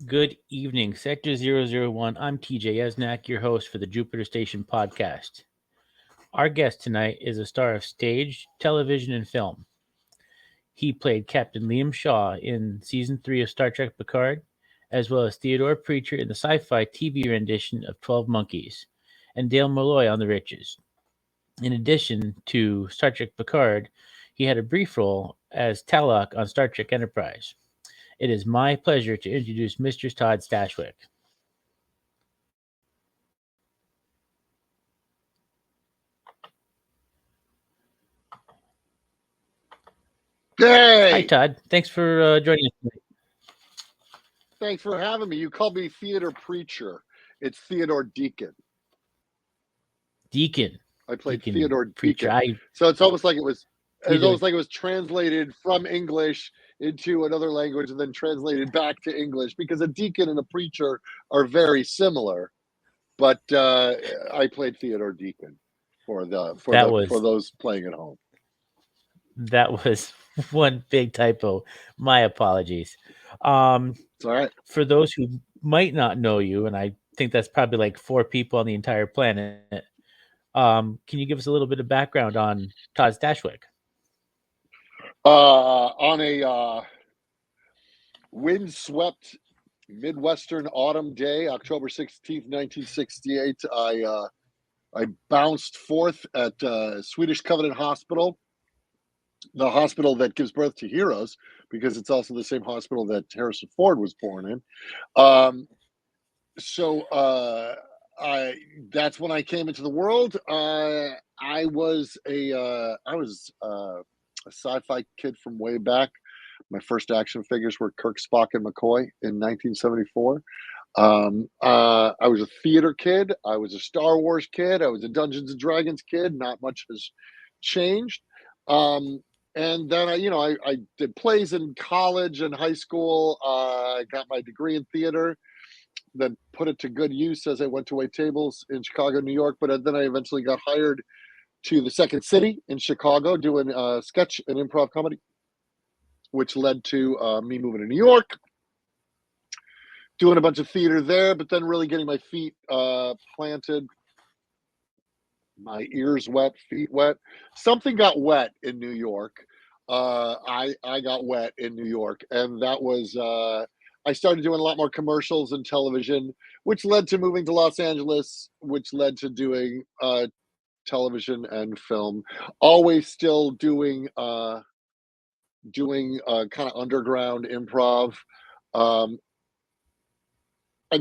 Good evening, Sector 001. I'm TJ Esnak, your host for the Jupiter Station podcast. Our guest tonight is a star of stage, television, and film. He played Captain Liam Shaw in Season 3 of Star Trek Picard, as well as Theodore Preacher in the sci-fi TV rendition of 12 Monkeys, and Dale Malloy on The Riches. In addition to Star Trek Picard, he had a brief role as Talok on Star Trek Enterprise. It is my pleasure to introduce Mr. Todd Stashwick. Hey! Hi, Todd. Thanks for joining us tonight. Thanks for having me. You called me Theodore Preacher. It's Theodore Deacon. Deacon. I played Deacon Theodore Preacher. Deacon. So it's almost like it was Theodore- translated from English into another language and then translated back to English, because a deacon and a preacher are very similar. But I played Theodore Deacon for those playing at home. That was one big typo. My apologies. It's all right. For those who might not know you, and I think that's probably like 4 people on the entire planet, can you give us a little bit of background on Todd Stashwick? On a windswept Midwestern autumn day, October 16th, 1968, I bounced forth at Swedish Covenant Hospital, the hospital that gives birth to heroes, because it's also the same hospital that Harrison Ford was born in. That's when I came into the world. I was a sci-fi kid from way back. My first action figures were Kirk, Spock, and McCoy in 1974. I was a theater kid. I was a Star Wars kid. I was a Dungeons and Dragons kid. Not much has changed. And then I did plays in college and high school. I got my degree in theater, then put it to good use as I went to wait tables in Chicago, New York. But then I eventually got hired to the Second City in Chicago doing sketch and improv comedy, which led to me moving to New York, doing a bunch of theater there, but then really getting my feet planted, my ears wet, feet wet. Something got wet in New York. I got wet in New York, and that was I started doing a lot more commercials and television, which led to moving to Los Angeles, which led to doing television and film. Always still doing kind of underground improv, and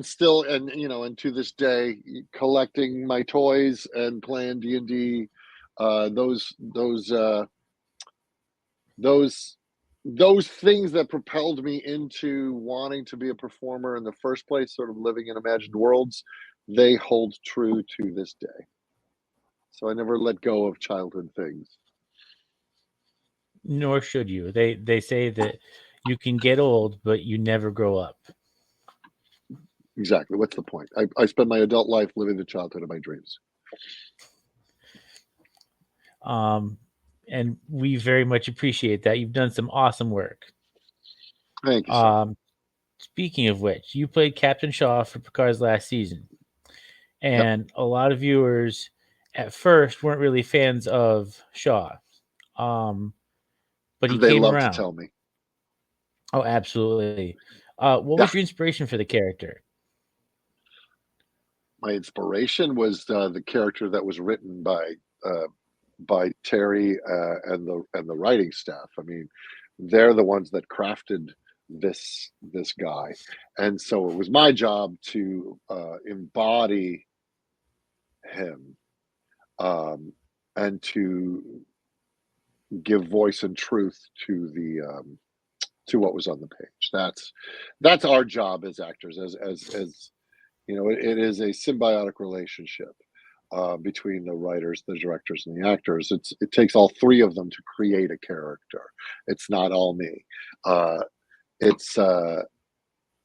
to this day, collecting my toys and playing D&D. Those things that propelled me into wanting to be a performer in the first place, sort of living in imagined worlds, they hold true to this day. So I never let go of childhood things. Nor should you. They say that you can get old, but you never grow up. Exactly. What's the point? I spend my adult life living the childhood of my dreams. And we very much appreciate that. You've done some awesome work. Thank you, sir. Speaking of which, you played Captain Shaw for Picard's last season. And a lot of viewers at first weren't really fans of Shaw. But he They came love around. to tell me. Oh, absolutely. What was your inspiration for the character? My inspiration was the character that was written by Terry and the writing staff. I mean, they're the ones that crafted this guy, and so it was my job to embody him, and to give voice and truth to what was on the page. That's our job as actors, as it is a symbiotic relationship between the writers, the directors, and the actors. It takes all 3 of them to create a character. It's not all me.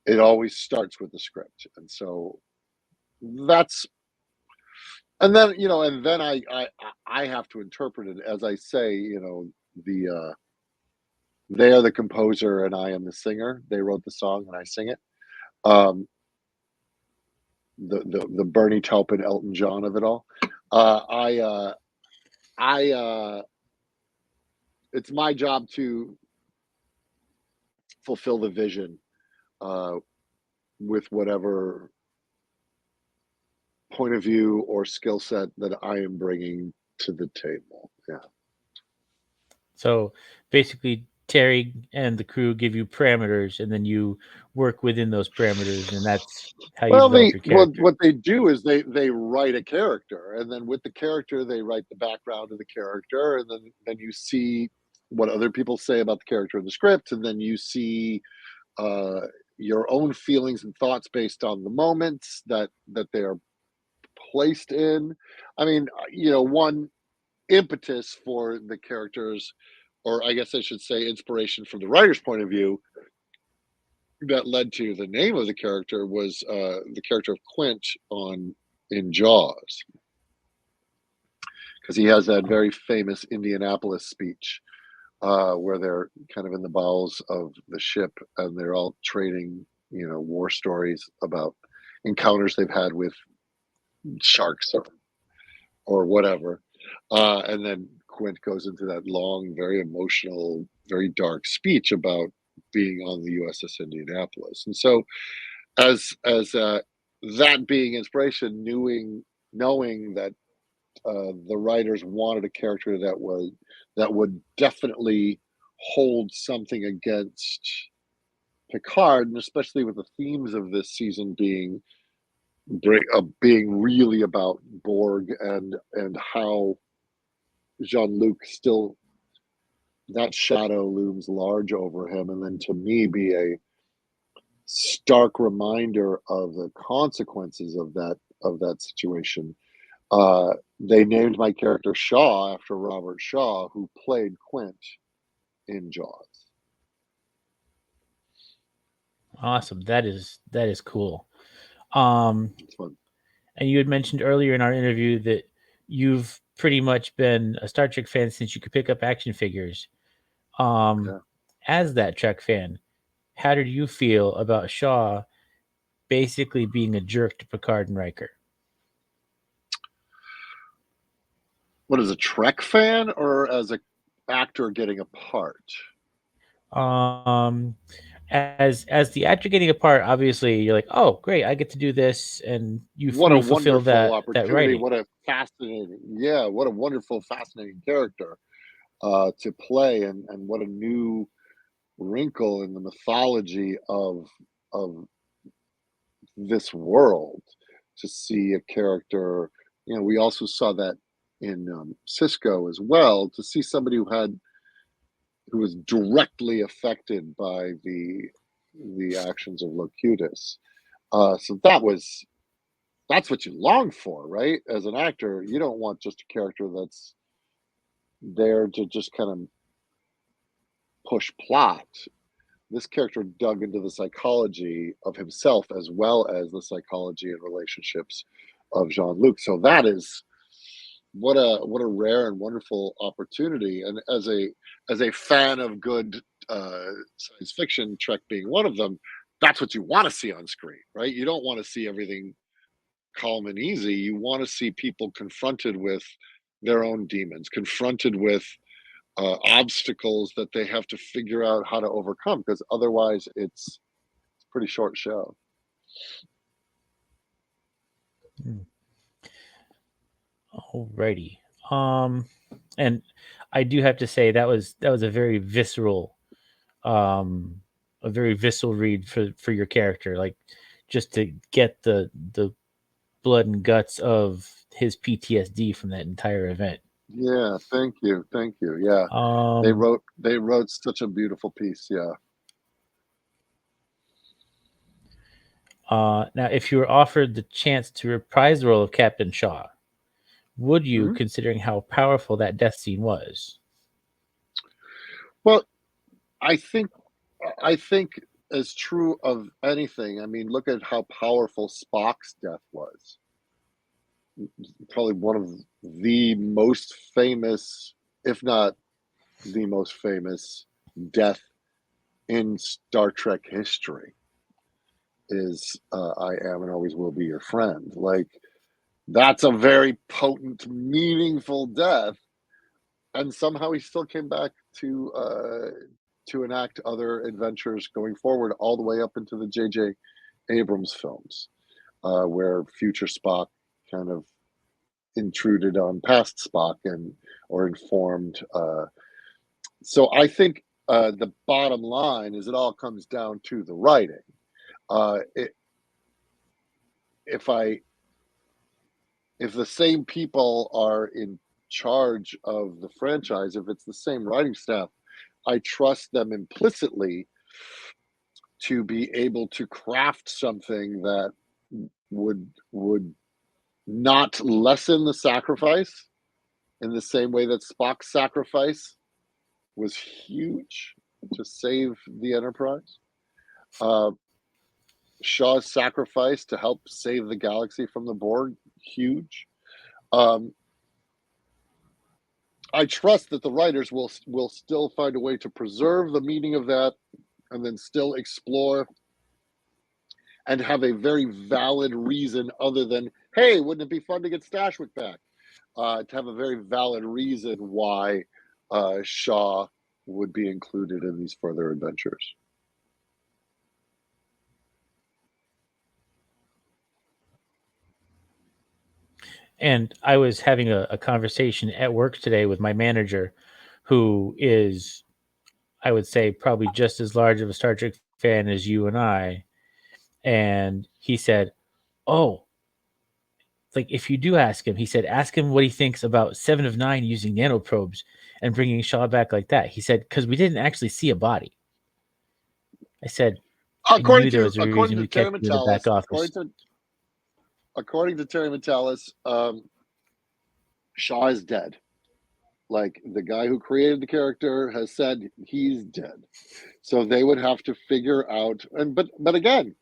It always starts with the script, and so that's. And then I have to interpret it as I say. They are the composer and I am the singer. They wrote the song and I sing it. The Bernie Taupin, Elton John of it all. It's my job to fulfill the vision with whatever point of view or skill set that I am bringing to the table. Yeah. So basically, Terry and the crew give you parameters, and then you work within those parameters, and that's how you Well, develop your character. what they do is they write a character, and then with the character they write the background of the character, and then you see what other people say about the character in the script, and then you see uh, your own feelings and thoughts based on the moments that they are placed in. I mean, one impetus for the characters, or I guess I should say, inspiration from the writer's point of view, that led to the name of the character was the character of Quint in Jaws, because he has that very famous Indianapolis speech where they're kind of in the bowels of the ship and they're all trading, war stories about encounters they've had with sharks or whatever. And then Quint goes into that long, very emotional, very dark speech about being on the USS Indianapolis. And so, as that being inspiration, knowing that the writers wanted a character that would definitely hold something against Picard, and especially with the themes of this season being really about Borg and how Jean-Luc still, that shadow looms large over him, and then to me be a stark reminder of the consequences of that situation. They named my character Shaw after Robert Shaw, who played Quint in Jaws. Awesome. That is cool. Um, It's fun. and you had mentioned earlier in our interview that you've pretty much been a Star Trek fan since you could pick up action figures. Um, Yeah. as that Trek fan, how did you feel about Shaw basically being a jerk to Picard and Riker? What, as a Trek fan or as a actor getting a part? Um, as the actor getting a part, obviously you're like, oh, great, I get to do this, and What a you fulfill wonderful that opportunity! writing. What a fascinating, yeah! What a wonderful, fascinating character to play, and what a new wrinkle in the mythology of this world to see a character. We also saw that in Cisco as well, to see somebody who was directly affected by the actions of Locutus. So that's what you long for, right? As an actor, you don't want just a character that's there to just kind of push plot. This character dug into the psychology of himself as well as the psychology and relationships of Jean-Luc. So that is what a rare and wonderful opportunity. And as a fan of good science fiction, Trek being one of them, that's what you want to see on screen, right? You don't want to see everything calm and easy. You want to see people confronted with their own demons, confronted with obstacles that they have to figure out how to overcome, because otherwise it's a pretty short show. Alrighty. Um, and I do have to say that was um, a very visceral read for your character. Like, just to get the blood and guts of his PTSD from that entire event. Yeah, thank you. Yeah, Um, they wrote such a beautiful piece. Yeah. now, if you were offered the chance to reprise the role of Captain Shaw, would you, Mhm. considering how powerful that death scene was? Well, I think I think as true of anything. I mean, look at how powerful Spock's death was. Probably one of the most famous, if not the most famous, death in Star Trek history. is I am and always will be your friend. Like, that's a very potent, meaningful death, and somehow he still came back to enact other adventures going forward, all the way up into the J.J. Abrams films, where future Spock kind of intruded on past Spock or informed. So I think the bottom line is it all comes down to the writing. If the same people are in charge of the franchise, if it's the same writing staff, I trust them implicitly to be able to craft something that would not lessen the sacrifice in the same way that Spock's sacrifice was huge to save the Enterprise. Shaw's sacrifice to help save the galaxy from the Borg, huge. I trust that the writers will still find a way to preserve the meaning of that, and then still explore and have a very valid reason other than, hey, wouldn't it be fun to get Stashwick back? To have a very valid reason why Shaw would be included in these further adventures. And I was having a conversation at work today with my manager, who is, I would say, probably just as large of a Star Trek fan as you and I. And he said, "Oh, like if you do ask him," he said, "ask him what he thinks about Seven of Nine using nanoprobes and bringing Shaw back like that." He said, "Because we didn't actually see a body." I said, "I knew there was a reason we kept you in the back office." According to Terry Metalis, Shaw is dead. Like, the guy who created the character has said he's dead. So they would have to figure out, but again,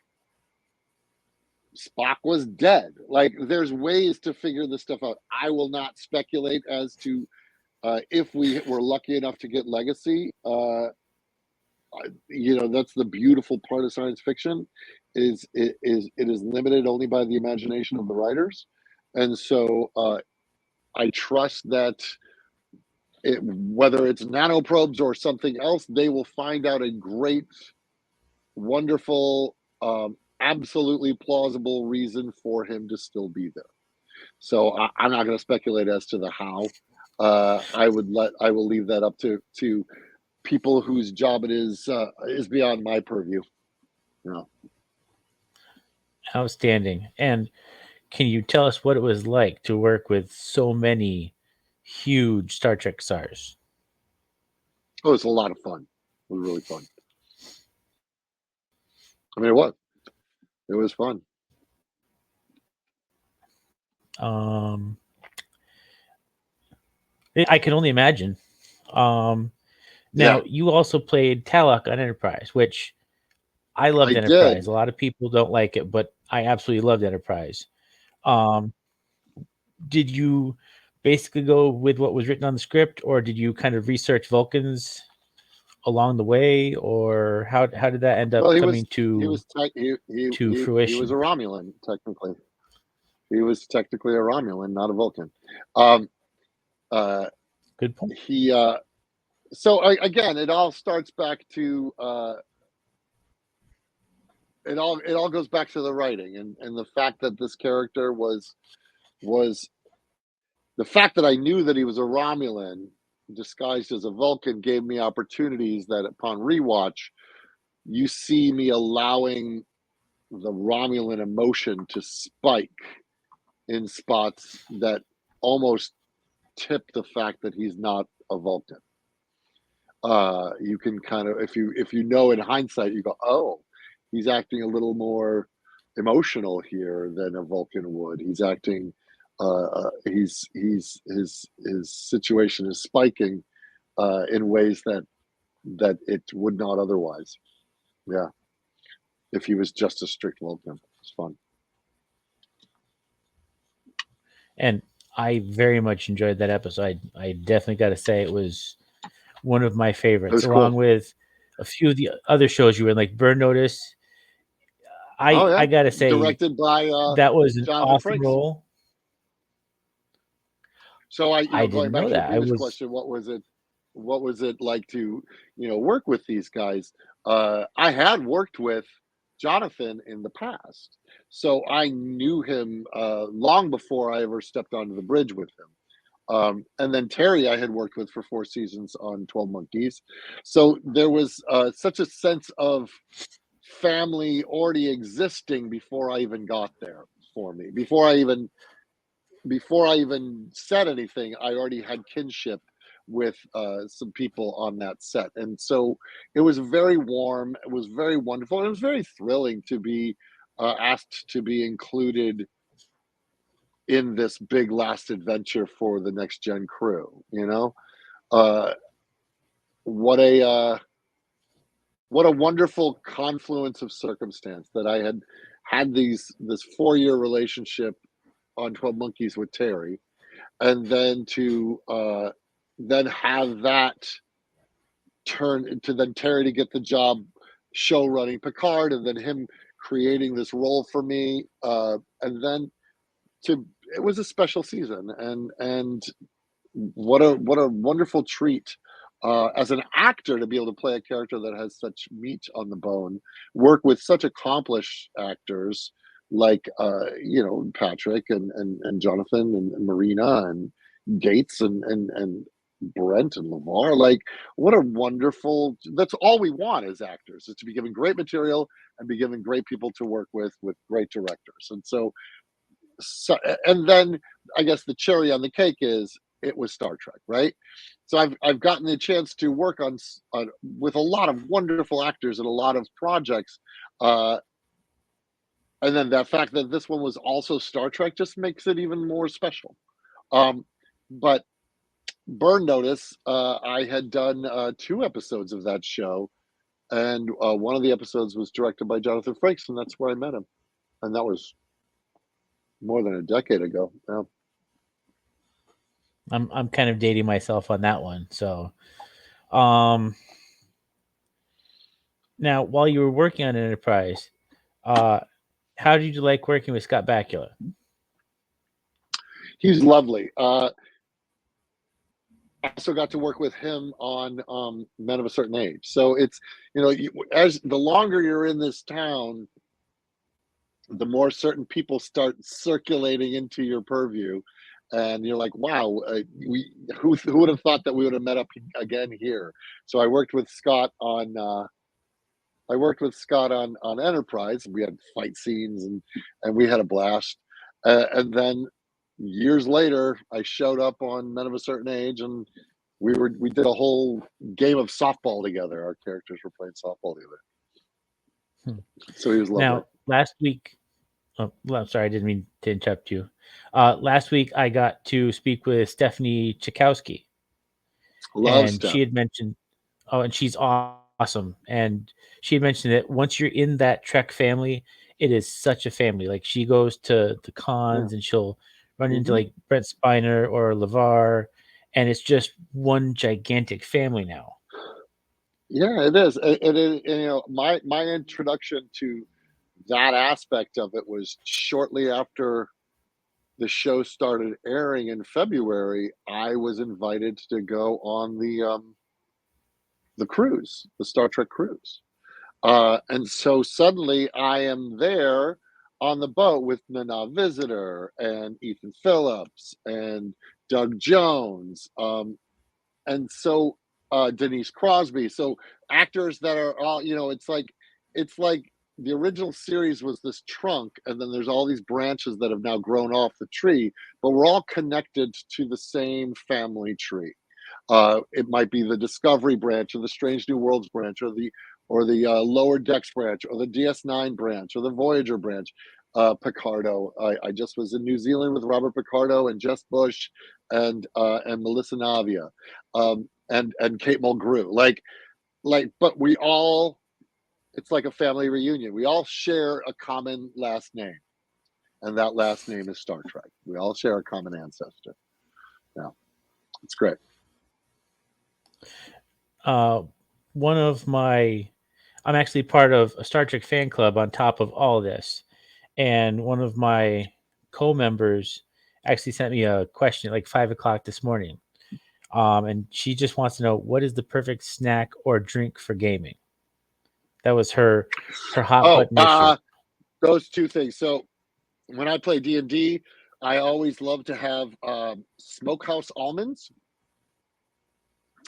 Spock was dead. Like, there's ways to figure this stuff out. I will not speculate as to if we were lucky enough to get Legacy. That's the beautiful part of science fiction, is it is limited only by the imagination of the writers, and so I trust that whether it's nanoprobes or something else, they will find out a great, wonderful, absolutely plausible reason for him to still be there. So I'm not going to speculate as to the how. I will leave that up to people whose job it is beyond my purview. Yeah. Outstanding. And can you tell us what it was like to work with so many huge Star Trek stars? Oh, it's a lot of fun. It was really fun. I mean, it was fun. I can only imagine. Now, you also played Talok on Enterprise, which I loved. Enterprise. A lot of people don't like it, but I absolutely loved Enterprise. Did you basically go with what was written on the script, or did you kind of research Vulcans along the way, or how did that end up coming to fruition? He was a Romulan, technically. He was technically a Romulan, not a Vulcan. Good point. So again, it all starts back to it all goes back to the writing and the fact that this character was the fact that I knew that he was a Romulan disguised as a Vulcan gave me opportunities that upon rewatch, you see me allowing the Romulan emotion to spike in spots that almost tip the fact that he's not a Vulcan. You can kind of, if you know in hindsight, you go, oh, he's acting a little more emotional here than a Vulcan would. He's acting, his situation is spiking in ways that it would not otherwise. Yeah, if he was just a strict Vulcan, it's fun. And I very much enjoyed that episode. I definitely got to say it was one of my favorites, along with a few of the other shows you were in, like Burn Notice. I gotta say directed by that was an Jonathan awesome Frakes. role. So I going didn't back know to your that. previous question, what was it? What was it like to work with these guys? I had worked with Jonathan in the past, so I knew him long before I ever stepped onto the bridge with him. And then Terry, I had worked with for 4 seasons on 12 Monkeys, so there was such a sense of family already existing before I even got there for me. Before I even said anything, I already had kinship with some people on that set, and so it was very warm. It was very wonderful. It was very thrilling to be asked to be included in this big last adventure for the next gen crew. Uh, what a what a wonderful confluence of circumstance that I had this 4 year relationship on 12 Monkeys with Terry, and then to then have that turn into then Terry to get the job show running Picard, and then him creating this role for me, and then to it was a special season, and what a wonderful treat as an actor to be able to play a character that has such meat on the bone, work with such accomplished actors like Patrick and Jonathan and Marina and Gates and Brent and LeVar. Like, what a wonderful, that's all we want as actors, is to be given great material and be given great people to work with great directors. And so, and then I guess the cherry on the cake is it was Star Trek, right? So I've gotten the chance to work on with a lot of wonderful actors and a lot of projects, uh, and then that fact that this one was also Star Trek just makes it even more special. Um, but Burn Notice, I had done 2 episodes of that show, and one of the episodes was directed by Jonathan Frakes, and that's where I met him, and that was more than a decade ago. Yeah. I'm kind of dating myself on that one. So, um, now while you were working on Enterprise, uh, how did you like working with Scott Bakula? He's lovely. I also got to work with him on Men of a Certain Age. So it's as the longer you're in this town, the more certain people start circulating into your purview, and you're like, wow, we who would have thought that we would have met up again here? So I worked with Scott on Enterprise. We had fight scenes and we had a blast. And then years later, I showed up on Men of a Certain Age, and we did a whole game of softball together. Our characters were playing softball together. So he was lovely. Now, last week, I'm sorry, I didn't mean to interrupt you. Last week, I got to speak with Stephanie Chakowski, Love and Steph. she had mentioned, oh, and she's awesome. And she had mentioned that once you're in that Trek family, it is such a family. Like, she goes to the Yeah. cons and she'll run into Hmm. like Brent Spiner or LeVar, and it's just one gigantic family now. Yeah, it is. It is. My introduction to that aspect of it was shortly after the show started airing in February. I was invited to go on the cruise, the Star Trek cruise, and so suddenly I am there on the boat with Nana Visitor and Ethan Phillips and Doug Jones, and so Denise Crosby. So actors that are all, it's like the original series was this trunk, and then there's all these branches that have now grown off the tree, but we're all connected to the same family tree. It might be the Discovery branch, or the Strange New Worlds branch, or the Lower Decks branch, or the DS9 branch, or the Voyager branch. Picardo. I just was in New Zealand with Robert Picardo and Jess Bush and Melissa Navia, and Kate Mulgrew. But we all, it's like a family reunion. We all share a common last name, and that last name is Star Trek. We all share a common ancestor. Yeah, it's great. Uh, one of my I'm actually part of a Star Trek fan club on top of all of this. And one of my co-members actually sent me a question at like 5 o'clock this morning. And she just wants to know, what is the perfect snack or drink for gaming? That was her hot Oh, button issue. those two things. So when I play D&D, I always love to have smokehouse almonds.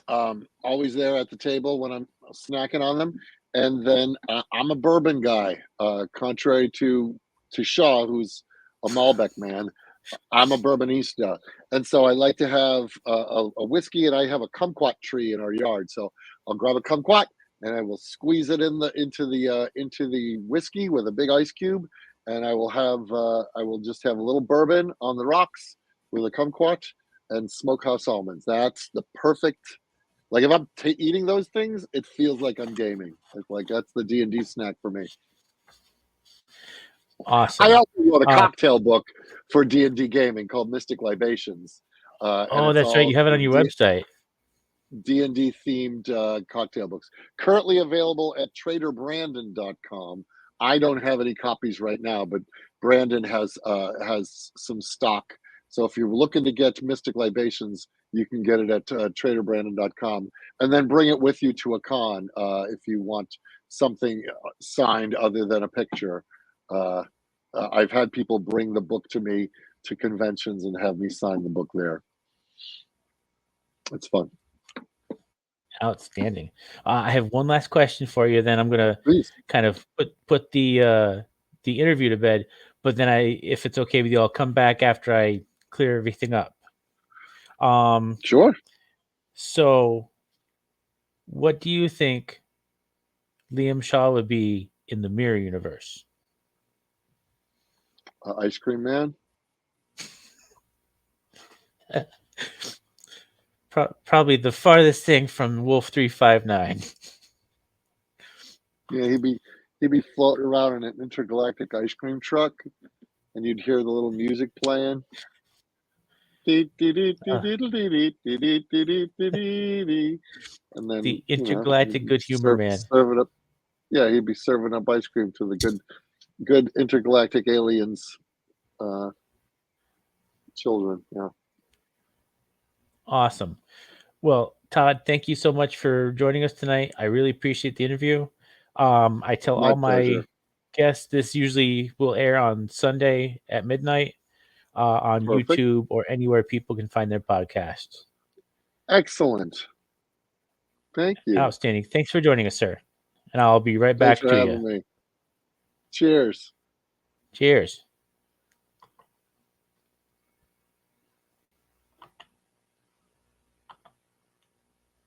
Always there at the table when I'm snacking on them. And then I'm a bourbon guy, contrary to Shaw, who's a Malbec man. I'm a Bourbonista, and so I like to have a whiskey, and I have a kumquat tree in our yard. So I'll grab a kumquat, and I will squeeze it into the whiskey with a big ice cube, and I will just have a little bourbon on the rocks with a kumquat and smokehouse almonds. That's the perfect. Like if I'm eating those things, it feels like I'm gaming. It's like that's the D&D snack for me. Awesome. I also wrote a cocktail book for D&D gaming called Mystic Libations. Oh, that's right. You have it on your website. D&D themed cocktail books. Currently available at traderbrandon.com. I don't have any copies right now, but Brandon has some stock. So if you're looking to get Mystic Libations, you can get it at traderbrandon.com, and then bring it with you to a con if you want something signed other than a picture. I've had people bring the book to me to conventions and have me sign the book there. It's fun. Outstanding. I have one last question for you. Then I'm gonna Please. kind of put the interview to bed. But then if it's okay with you, I'll come back after I clear everything up. Sure. So, what do you think Liam Shaw would be in the Mirror universe? Ice Cream Man. Probably the farthest thing from Wolf 359. Yeah, he'd be floating around in an intergalactic ice cream truck, and you'd hear the little music playing. And then The intergalactic good humor man. serving up. Yeah, he'd be serving up ice cream to the good intergalactic aliens, children. Yeah. Awesome. Well, Todd, thank you so much for joining us tonight. I really appreciate the interview. I tell My all my pleasure. guests this usually will air on Sunday at midnight on Perfect. YouTube or anywhere people can find their podcasts. Excellent. Thank you. Outstanding. Thanks for joining us, sir. And I'll be right Thanks back for to having you. me. Cheers. Cheers.